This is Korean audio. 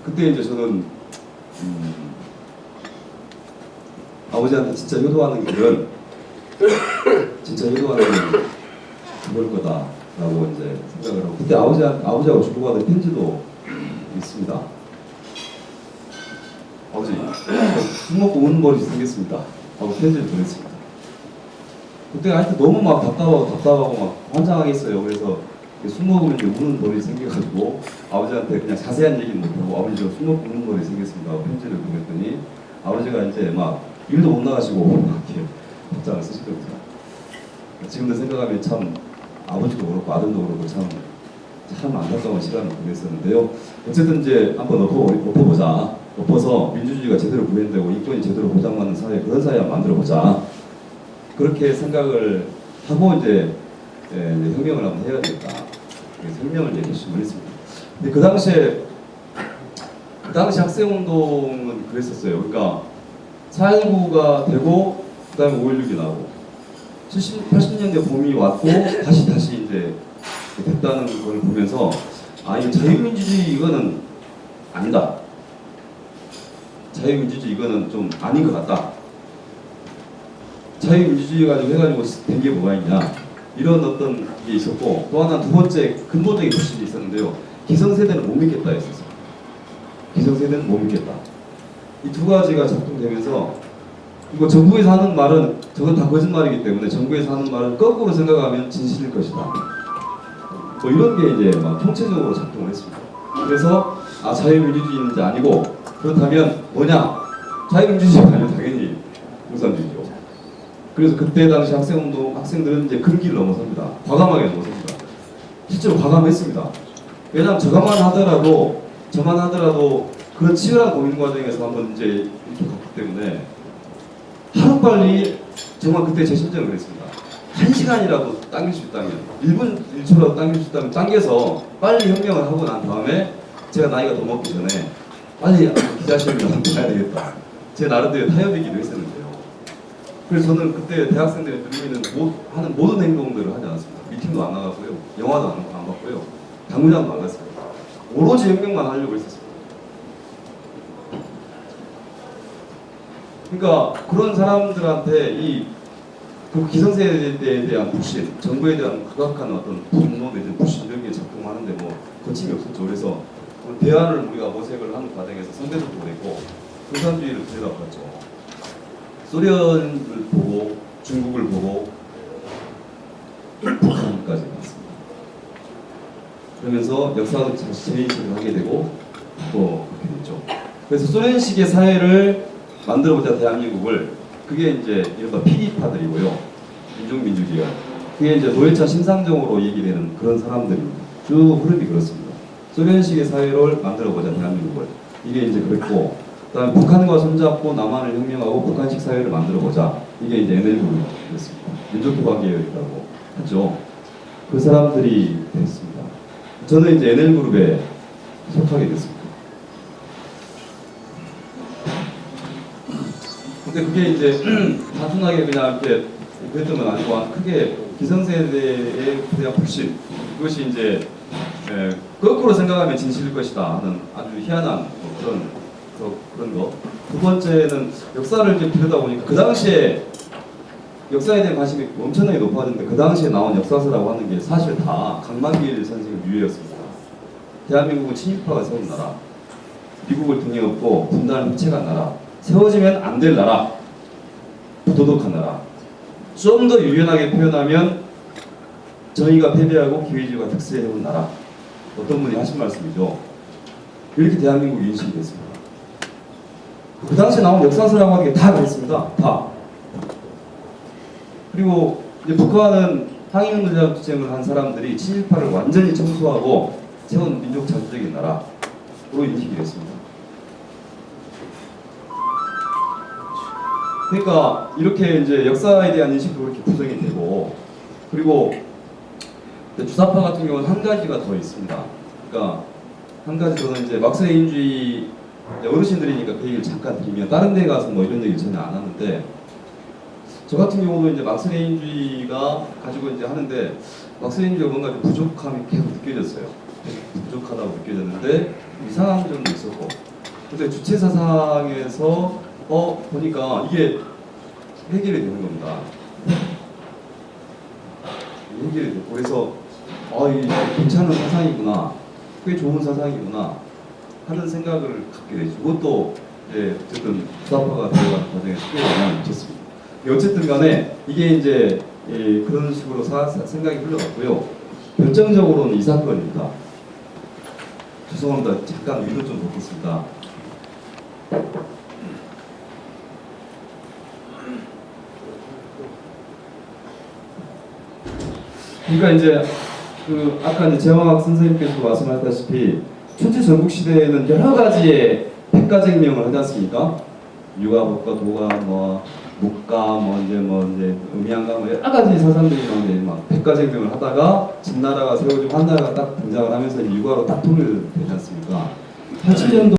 그때 이제 저는 아버지한테 진짜 효도하는 길은 진짜 효도하는 길은 그걸 거다라고 이제 생각을 하고, 그때 아버지하고 주고받은 편지도 있습니다. 아버지, 술 먹고 우는 버릇이 생겼습니다 하고 편지를 보냈습니다. 그때 하여튼 너무 막 답답하고 막 환장하겠어요. 그래서 술 먹으면 이제 우는 버릇이 생겨가지고 아버지한테 그냥 자세한 얘기는 못하고, 아버지 저 술 먹고 우는 버릇이 생겼습니다 하고 편지를 보냈더니 아버지가 이제 막 일도 못 나가시고 막 이렇게 답장을 쓰시더라고요. 지금도 생각하면 참 아버지도 그렇고 아들도 그렇고 참 안타까운 시간을 보냈었는데요. 어쨌든 이제 한번 엎어보자. 엎어서 민주주의가 제대로 구현되고 인권이 제대로 보장받는 사회, 그런 사회 한번 만들어보자. 그렇게 생각을 하고 이제 혁명을 한번 해야 되겠다. 그래서 혁명을 이제 결심을 했습니다. 근데 그 당시 학생운동은 그랬었어요. 그러니까 4.19가 되고 그 다음에 5.16이 나오고 80년대 봄이 왔고 다시 이제 됐다는 걸 보면서, 아, 이거 자유민주주의 이거는 아니다. 자유민주주의 이거는 좀 아닌 것 같다. 자유민주주의 가지고 해가지고 된 게 뭐가 있냐, 이런 어떤 게 있었고, 또 하나 두 번째 근본적인 불신이 있었는데요. 기성세대는 못 믿겠다 했었어요. 기성세대는 못 믿겠다. 이 두 가지가 작동되면서, 이거 정부에서 하는 말은 저건 다 거짓말이기 때문에 정부에서 하는 말을 거꾸로 생각하면 진실일 것이다. 뭐 이런 게 이제 막 통체적으로 작동을 했습니다. 그래서 자유민주주의인지 아니고, 그렇다면 뭐냐? 자유민주주의가 아니면 당연히 공산주의죠. 그래서 그때 당시 학생들은 이제 금기를 넘어섭니다. 과감하게 넘어섭니다. 실제로 과감했습니다. 왜냐하면 저만 하더라도 그런 치열한 고민 과정에서 한번 이제 이렇게 갔기 때문에 하루빨리, 정말 그때 제 심정을 그랬습니다. 1시간이라도 당길 수 있다면, 1분 1초라도 당길 수 있다면 당겨서 빨리 혁명을 하고 난 다음에 제가 나이가 더 먹기 전에 빨리 기자실을 가야 되겠다. 제 나름대로 타협이기도 했었는데요. 그래서 저는 그때 대학생들이 하는 모든 행동들을 하지 않았습니다. 미팅도 안 나갔고요, 영화도 안 봤고요, 당구장도 안 갔어요. 오로지 혁명만 하려고 했었습니다. 그러니까 그런 사람들한테 그 기성세대에 대한 불신, 정부에 대한 극악한 어떤 분노 내지는 불신, 이런 게 작동하는데 뭐 거침이 없었죠. 그래서 대안을 우리가 모색을 하는 과정에서 상대적도 그랬고 공산주의를 들여다봤죠. 소련을 보고 중국을 보고 북한까지 갔습니다. 그러면서 역사도 다시 재인식을 하게 되고 또 그렇게 됐죠. 그래서 소련식의 사회를 만들어보자 대한민국을, 그게 이제 이른바 PD파들이고요, 민족민주주의가, 그게 이제 노회찬 신상정으로 얘기되는 그런 사람들입니다. 쭉 흐름이 그렇습니다. 소련식의 사회를 만들어보자 대한민국을, 이게 이제 그랬고, 그다음에 북한과 손잡고 남한을 혁명하고 북한식 사회를 만들어보자, 이게 이제 NL그룹이었습니다. 민족교과계열이라고 하죠. 그 사람들이 됐습니다. 저는 이제 NL그룹에 속하게 됐습니다. 근데 그게 이제 단순하게 그냥 이렇게 그랬던 건 아니고, 크게 기성세대에 대한 불신, 그것이 이제 거꾸로 생각하면 진실일 것이다 하는 아주 희한한 그런 거. 두 번째는 역사를 이렇게 들여다보니까 그 당시에 역사에 대한 관심이 엄청나게 높아졌는데, 그 당시에 나온 역사서라고 하는 게 사실 다 강만길 선생의 유해였습니다. 대한민국은 친일파가 세운 나라, 미국을 등에 업고 분단을 획책한 나라, 세워지면 안 될 나라, 부도덕한 나라. 좀 더 유연하게 표현하면 정의가 패배하고 기회주의가 득세해온 나라. 어떤 분이 하신 말씀이죠. 이렇게 대한민국이 인식이 됐습니다. 그 당시에 나온 역사서라고 하는 게 다 그랬습니다. 다. 그리고 이제 북한은 항일운동장을 한 사람들이 친일파를 완전히 청소하고 세운 민족 자주적인 나라로 인식이 됐습니다. 그러니까 이렇게 이제 역사에 대한 인식도 그렇게 구성이 되고, 그리고 주사파 같은 경우는 한 가지가 더 있습니다. 그러니까 한 가지, 저는 이제 막스레인주의 어르신들이니까 그 얘기를 잠깐 드리면, 다른 데 가서 뭐 이런 얘기 전혀 안 하는데, 저 같은 경우도 이제 막스레인주의가 가지고 이제 하는데 막스레인주의가 뭔가 좀 부족함이 계속 느껴졌어요. 부족하다고 느껴졌는데 이상한 점도 있었고, 근데 주체 사상에서 보니까 이게 해결이 되는 겁니다. 해결이 되고, 그래서 이게 괜찮은 사상이구나, 꽤 좋은 사상이구나 하는 생각을 갖게 되죠. 그것도 이제 어쨌든 부사파가 들어가는 과정에서 꽤 영향을 미쳤습니다. 어쨌든 간에 이게 이제 그런 식으로 생각이 흘러갔고요. 결정적으로는 이 사건입니다. 죄송합니다. 잠깐 위로 좀 돕겠습니다. 그러니까 이제 아까 이제 재화학 선생님께서 말씀하셨다시피 천재 전국 시대에는 여러 가지의 백가쟁명을 하지 않습니까? 유가법과 도가, 목가, 이제 음양가, 여러 가지 사상들이 막 백가쟁명을 하다가 진나라가 세워지고 한나라가 딱 등장을 하면서 육아로 딱 통일되지 않습니까? 80년도